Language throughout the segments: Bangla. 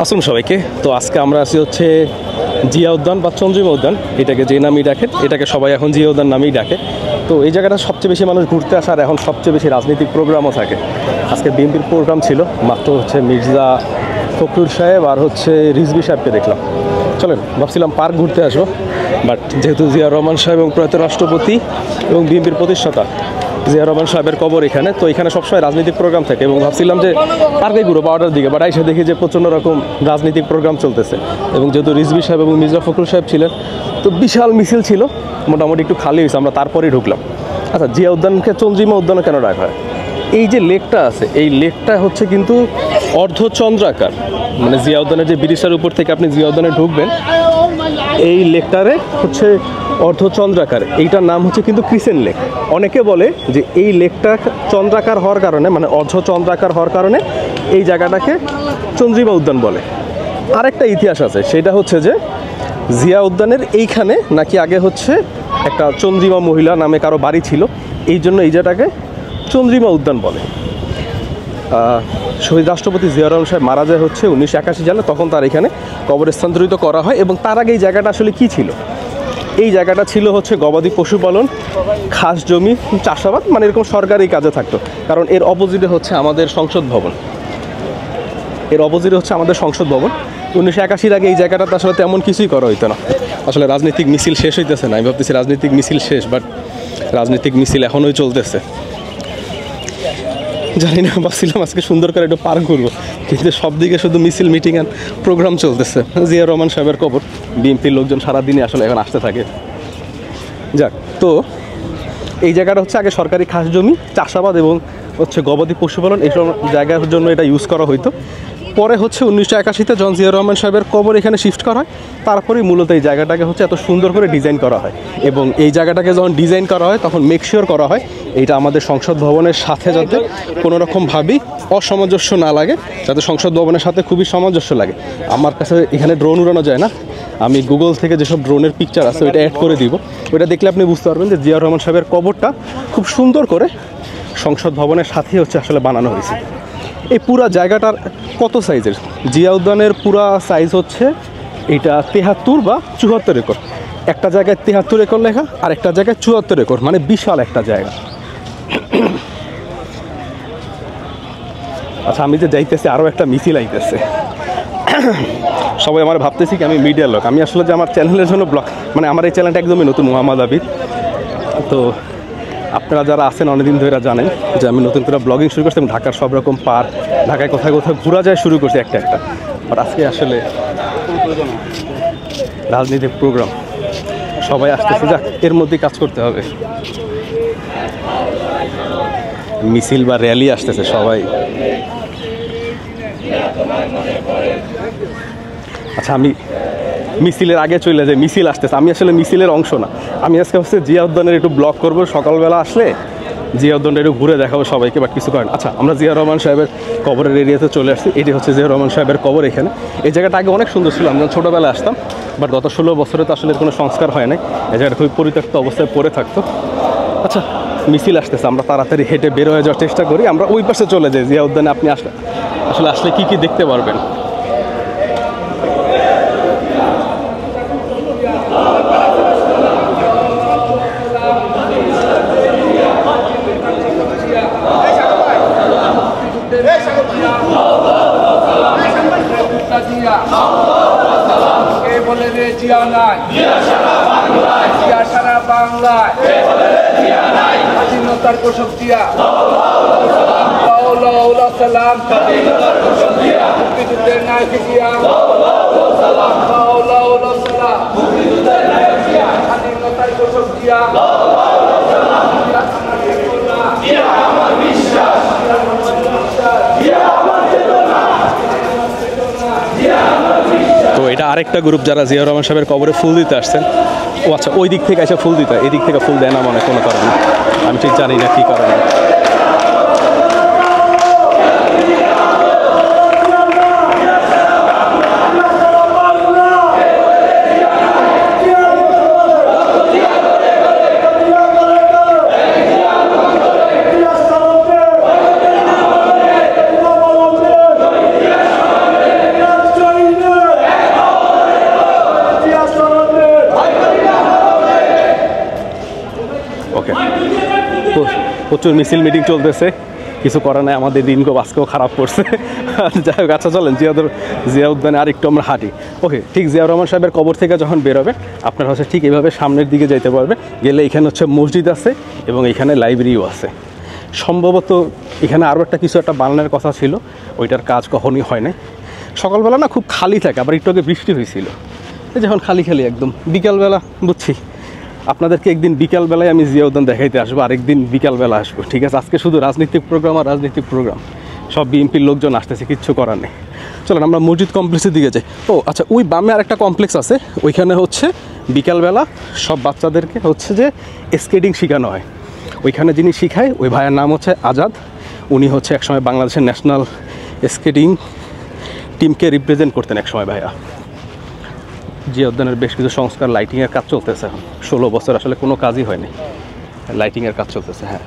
আসুন সবাইকে। তো আজকে আমরা আছি হচ্ছে জিয়া উদ্যান বা চন্দ্রিমা উদ্যান, এটাকে যে নামই ডাকে, এটাকে সবাই এখন জিয়া উদ্যান নামেই ডাকে। তো এই জায়গাটা সবচেয়ে বেশি মানুষ ঘুরতে আসে, আর এখন সবচেয়ে বেশি রাজনৈতিক প্রোগ্রামও থাকে। আজকে বিএনপির প্রোগ্রাম ছিল, মাত্র হচ্ছে মির্জা ফখরুল সাহেব আর হচ্ছে রিজভী সাহেবকে দেখলাম। চলেন, ভাবছিলাম পার্ক ঘুরতে আসবো, বাট যেহেতু জিয়া রহমান সাহেব এবং প্রয়াত রাষ্ট্রপতি এবং বিএনপির প্রতিষ্ঠাতা জিয়া রহমান সাহেবের কবর এখানে, তো এখানে সবসময় রাজনৈতিক প্রোগ্রাম থাকে এবং ভাবছিলাম যে পার্কে ঘুরো 12টার দিকে, বাট এসে দেখি যে প্রচণ্ড রকম রাজনৈতিক প্রোগ্রাম চলতেছে। এবং যেহেতু রিজভী সাহেব এবং মির্জা ফখরুল সাহেব ছিলেন, তো বিশাল মিছিল ছিল, মোটামুটি একটু খালি হয়েছে, আমরা তারপরেই ঢুকলাম। আচ্ছা, জিয়া উদ্যানকে চন্দ্রিমা উদ্যানও কেন ডাকা হয়? এই যে লেকটা আছে, এই লেকটা হচ্ছে কিন্তু অর্ধচন্দ্রাকার, মানে জিয়া উদ্যানের যে ব্রিজটার উপর থেকে আপনি জিয়া উদ্যানে ঢুকবেন, এই লেকটারে হচ্ছে অর্ধচন্দ্রাকার, এইটার নাম হচ্ছে কিন্তু ক্রিসেন্ট লেক। অনেকে বলে যে এই লেকটা চন্দ্রাকার হওয়ার কারণে, মানে অর্ধচন্দ্রাকার হওয়ার কারণে এই জায়গাটাকে চন্দ্রিমা উদ্যান বলে। আরেকটা ইতিহাস আছে, সেটা হচ্ছে যে জিয়া উদ্যানের এইখানে নাকি আগে হচ্ছে একটা চন্দ্রিমা মহিলা নামে কারো বাড়ি ছিল, এই জন্য এই জায়গাটাকে চন্দ্রিমা উদ্যান বলে। শহীদ রাষ্ট্রপতি জিয়া রহমান সাহেব মারা যায় হচ্ছে 1981 সালে, তখন তার এখানে কবর স্থানান্তরিত করা হয়। এবং তার আগে এই জায়গাটা আসলে কী ছিল? এই জায়গাটা ছিল হচ্ছে গবাদি পশুপালন, খাস জমি, চাষাবাদ, মানে এরকম সরকারি কাজে থাকতো। কারণ এর অপোজিটে হচ্ছে আমাদের সংসদ ভবন, 1981 আগে এই জায়গাটাতে আসলে তেমন কিছুই করা হইতো না। আসলে রাজনৈতিক মিছিল শেষ হইতেছে না, আমি ভাবতেছি রাজনৈতিক মিছিল শেষ, বাট রাজনৈতিক মিছিল এখনোই চলতেছে। জানি না, ভাবছিলাম আজকে সুন্দর করে একটু পার্ক ঘুরবো, কিন্তু সব দিকে শুধু মিছিল, মিটিং অ্যান্ড প্রোগ্রাম চলতেছে। জিয়া রহমান সাহেবের কবর, বিএনপির লোকজন সারাদিনই আসলে এখন আসতে থাকে। যাক, তো এই জায়গাটা হচ্ছে আগে সরকারি খাস জমি, চাষাবাদ এবং হচ্ছে গবাদি পশুপালন, এইসব জায়গার জন্য এটা ইউজ করা হইতো। পরে হচ্ছে 1981-তে যখন জিয়া রহমান সাহেবের কবর এখানে শিফট করা হয়, তারপরেই মূলত এই জায়গাটাকে হচ্ছে এত সুন্দর করে ডিজাইন করা হয়। এবং এই জায়গাটাকে যখন ডিজাইন করা হয়, তখন মেকশিওর করা হয় এইটা আমাদের সংসদ ভবনের সাথে যাতে কোনো রকমভাবেই অসামঞ্জস্য না লাগে, যাতে সংসদ ভবনের সাথে খুবই সামঞ্জস্য লাগে। আমার কাছে এখানে ড্রোন উড়ানো যায় না, আমি গুগল থেকে যেসব ড্রোনের পিকচার আছে ওইটা অ্যাড করে দিব, ওইটা দেখলে আপনি বুঝতে পারবেন যে জিয়া রহমান সাহেবের কবরটা খুব সুন্দর করে সংসদ ভবনের সাথেই হচ্ছে আসলে বানানো হয়েছে। এই পুরা জায়গাটার কত সাইজের? জিয়া উদ্যানের পুরা সাইজ হচ্ছে এটা 73 বা 74 একর। একটা জায়গায় 73 একর লেখা, আর একটা জায়গায় 74 একর, মানে বিশাল একটা জায়গা। আচ্ছা, আমি যে যাইতেছি, আরও একটা মিছিল আইতেছে। সবাই আমার ভাবতেছি কি আমি মিডিয়ার লোক, আমি আসলে যে আমার চ্যানেলের জন্য ব্লগ, মানে আমার এই চ্যানেলটা একদমই নতুন, মোহাম্মদ আবিদ। তো আপনারা যারা আছেন অনেকদিন ধরে জানেন যে আমি নতুন করে ব্লগিং শুরু করছি, ঢাকার সব রকম পার্ক, ঢাকায় কোথায় কোথায় ঘোরা যায় শুরু করছি একটা একটা। বাট আজকে আসলে রাজনীতির প্রোগ্রাম, সবাই আসতেছে, যাক এর মধ্যেই কাজ করতে হবে। মিছিল বা র্যালি আসতেছে সবাই। আচ্ছা, আমি মিছিলের আগে চলে যাই, মিছিল আসতেছে, আমি আসলে মিছিলের অংশ না। আমি আজকে হচ্ছে জিয়া উদ্যানের একটু ব্লগ করবো, সকালবেলা আসলে জিয়া উদ্যানটা একটু ঘুরে দেখাবো সবাইকে, বাট কিছু করেন। আচ্ছা, আমরা জিয়া রহমান সাহেবের কবরের এরিয়াতে চলে আসছি। এটি হচ্ছে জিয়া রহমান সাহেবের কবর এখানে। এই জায়গাটা আগে অনেক সুন্দর ছিল, আমি যখন ছোটোবেলায় আসতাম, বাট গত 16 বছরে তো আসলে কোনো সংস্কার হয় নাই, এই জায়গাটা খুবই পরিত্যক্ত অবস্থায় পড়ে থাকতো। আচ্ছা, মিছিল আসতেছে, আমরা তাড়াতাড়ি হেঁটে বের হয়ে যাওয়ার চেষ্টা করি। আমরা ওই পাশে চলে যাই জিয়া উদ্যানে। আপনি আসলে কী কী দেখতে পারবেন? জিয়া নাই, জিয়া সারা বাংলায়, স্বাধীনতার ঘোষক জিয়া, সালাম মুক্তিযুদ্ধের নায়ক জিয়া, স্বাধীনতার ঘোষক জিয়া, তো এটা আরেকটা গ্রুপ যারা জিয়া রহমান সাহেবের কবরে ফুল দিতে আসছেন। ও আচ্ছা, ওই দিক থেকে এসে ফুল দিতে, এদিক থেকে ফুল দেয় না মনে কোনো কারণে, আমি ঠিক জানি না কী কারণে। প্রচুর মিছিল মিটিং চলতেছে, কিছু করার নাই, আমাদের দিনকে আজকেও খারাপ করছে। যাই হোক, আচ্ছা চলেন জিয়া উদ্যানে আর একটু আমরা হাঁটি। ওকে, ঠিক জিয়াউর রহমান সাহেবের কবর থেকে যখন বেরোবে আপনার হচ্ছে ঠিক এইভাবে সামনের দিকে যেতে পারবে। গেলে এখানে হচ্ছে মসজিদ আছে এবং এখানে লাইব্রেরিও আছে। সম্ভবত এখানে আরও কিছু একটা বানানোর কথা ছিল, ওইটার কাজ কখনই হয় নাই। সকালবেলা না খুব খালি থাকে, আবার একটু আগে বৃষ্টি হয়েছিল, যখন খালি একদম। বিকালবেলা বুঝছি আপনাদেরকে একদিন বিকালবেলায় আমি জিয়া উদ্যান দেখাইতে আসবো, আরেকদিন বিকালবেলা আসবো, ঠিক আছে? আজকে শুধু রাজনৈতিক প্রোগ্রাম আর রাজনৈতিক প্রোগ্রাম, সব বিএনপির লোকজন আসতেছে, কিচ্ছু করার নেই। চলেন আমরা মসজিদ কমপ্লেক্সের দিকে যাই। ও আচ্ছা, ওই বামে আরেকটা কমপ্লেক্স আছে, ওইখানে হচ্ছে বিকালবেলা সব বাচ্চাদেরকে হচ্ছে যে স্কেটিং শেখানো হয়। ওইখানে যিনি শিখায় ওই ভাইয়ের নাম হচ্ছে আজাদ। উনি হচ্ছে একসময় বাংলাদেশের ন্যাশনাল স্কেটিং টিমকে রিপ্রেজেন্ট করতেন একসময় ভাইয়া। জিয়া উদ্যানের বেশ কিছু সংস্কার, লাইটিংয়ের কাজ চলতেছে এখন। 16 বছর আসলে কোনো কাজই হয়নি, লাইটিংয়ের কাজ চলতেছে। হ্যাঁ,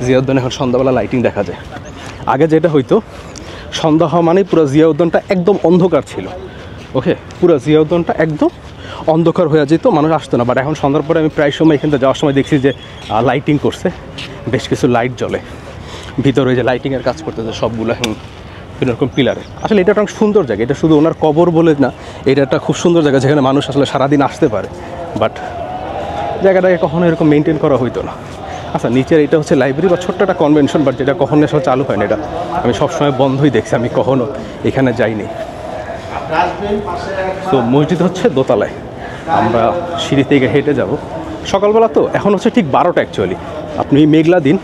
জিয়া উদ্যানে এখন সন্ধ্যাবেলা লাইটিং দেখা যায়। আগে যেটা হইতো, সন্ধ্যা হওয়া মানে পুরো জিয়া উদ্যানটা একদম অন্ধকার ছিল। ওকে, পুরো জিয়া উদ্যানটা একদম অন্ধকার হয়ে যেত, মানুষ আসতো না। বাট এখন সন্ধ্যার পরে আমি প্রায় সময় এখান থেকে যাওয়ার সময় দেখছি যে লাইটিং করছে, বেশ কিছু লাইট জ্বলে ভিতরে, যে লাইটিংয়ের কাজ করতেছে সবগুলো এখন বিভিন্ন রকম পিলারে। আসলে এটা একটা সুন্দর জায়গা, এটা শুধু ওনার কবর বলে না, এটা একটা খুব সুন্দর জায়গা যেখানে মানুষ আসলে সারাদিন আসতে পারে। বাট জায়গাটাকে কখনো এরকম মেনটেন করা হইতো না। আচ্ছা, নিচের এটা হচ্ছে লাইব্রেরি বা ছোট্ট একটা কনভেনশন, বাট যেটা কখনো আসলে চালু হয় না, এটা আমি সবসময় বন্ধই দেখছি, আমি কখনো এখানে যাইনি। তো মসজিদ হচ্ছে দোতলায়, আমরা সিঁড়ি থেকে হেঁটে যাব। সকালবেলা তো এখন হচ্ছে ঠিক 12টা অ্যাকচুয়ালি। আপনি মেঘলা দিন,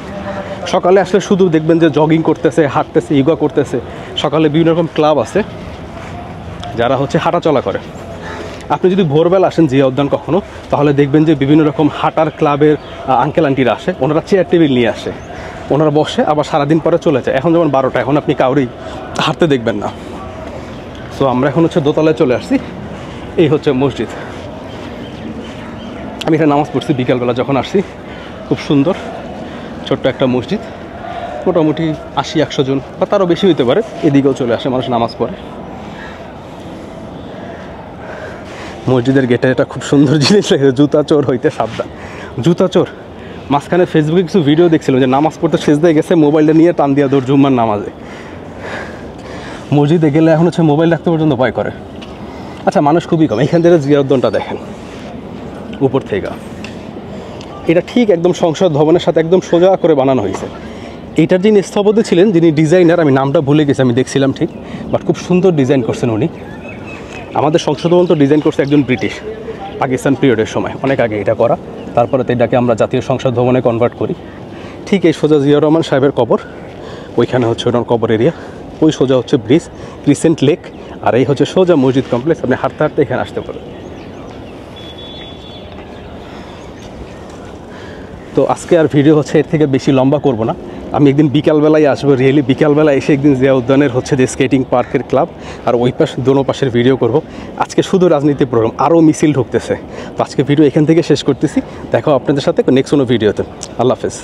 সকালে আসলে শুধু দেখবেন যে জগিং করতেছে, হাঁটতেছে, ইয়োগা করতেছে। সকালে বিভিন্ন রকম ক্লাব আছে যারা হচ্ছে হাঁটাচলা করে। আপনি যদি ভোরবেলা আসেন জিয়া উদ্যান কখনো, তাহলে দেখবেন যে বিভিন্ন রকম হাঁটার ক্লাবের আঙ্কেল আন্টিরা আসে, ওনারা চেয়ার টেবিল নিয়ে আসে, ওনারা বসে আবার সারাদিন পরে চলে যায়। এখন যেমন 12টা, এখন আপনি কাউরেই হাঁটতে দেখবেন না। সো আমরা এখন হচ্ছে দোতলায় চলে আসছি। এই হচ্ছে মসজিদ। আমি এখানে নামাজ পড়ছি বিকালবেলা যখন আসছি। খুব সুন্দর ছোট্ট একটা মসজিদ, মোটামুটি 80-100 জন বা তারও বেশি হইতে পারে, এদিকেও চলে আসে মানুষ নামাজ পড়ে। মসজিদের গেটে এটা খুব সুন্দর জিনিস লাগে, জুতা চোর হইতে সাবধান। জুতা চোর, মাঝখানে ফেসবুকে কিছু ভিডিও দেখছিলাম যে নামাজ পড়তে সেজদায় গেছে, মোবাইলটা নিয়ে টান দিয়া দৌড় জুম্মার নামাজে। মসজিদে গেলে এখন হচ্ছে মোবাইল রাখতে পর্যন্ত ভয় করে। আচ্ছা, মানুষ খুবই কম। এখান থেকে জিয়া উদ্যানটা দেখেন উপর থেকে, এটা ঠিক একদম সংসদ ভবনের সাথে একদম সোজা করে বানানো হয়েছে। এইটার যিনি স্থপতি ছিলেন, যিনি ডিজাইনার, আমি নামটা ভুলে গেছি, আমি দেখছিলাম ঠিক, বাট খুব সুন্দর ডিজাইন করছেন উনি। আমাদের সংসদ ভবন তো ডিজাইন করছে একজন ব্রিটিশ, পাকিস্তান পিরিয়ডের সময়, অনেক আগে এটা করা। তারপরে তো এটাকে আমরা জাতীয় সংসদ ভবনে কনভার্ট করি। ঠিক এই সোজা জিয়াউর রহমান সাহেবের কবর, ওইখানে হচ্ছে ওনার কবর এরিয়া। ওই সোজা হচ্ছে ব্রিজ, ক্রিসেন্ট লেক, আর এই হচ্ছে সোজা মসজিদ কমপ্লেক্স। আপনি হাঁটতে হাঁটতে এখানে আসতে পারেন। তো আজকে আর ভিডিও হচ্ছে এর থেকে বেশি লম্বা করব না। আমি একদিন বিকালবেলায় আসবো, রিয়েলি বিকালবেলা এসে একদিন জিয়া উদ্যানের হচ্ছে যে স্কেটিং পার্কের ক্লাব আর ওই পাশ দোনো পাশের ভিডিও করব। আজকে শুধু রাজনীতি প্রোগ্রাম, আরও মিছিল ঢুকতেছে। তো আজকে ভিডিও এখান থেকে শেষ করতেছি। দেখো আপনাদের সাথে নেক্সট কোনো ভিডিওতে। আল্লাহ হাফেজ।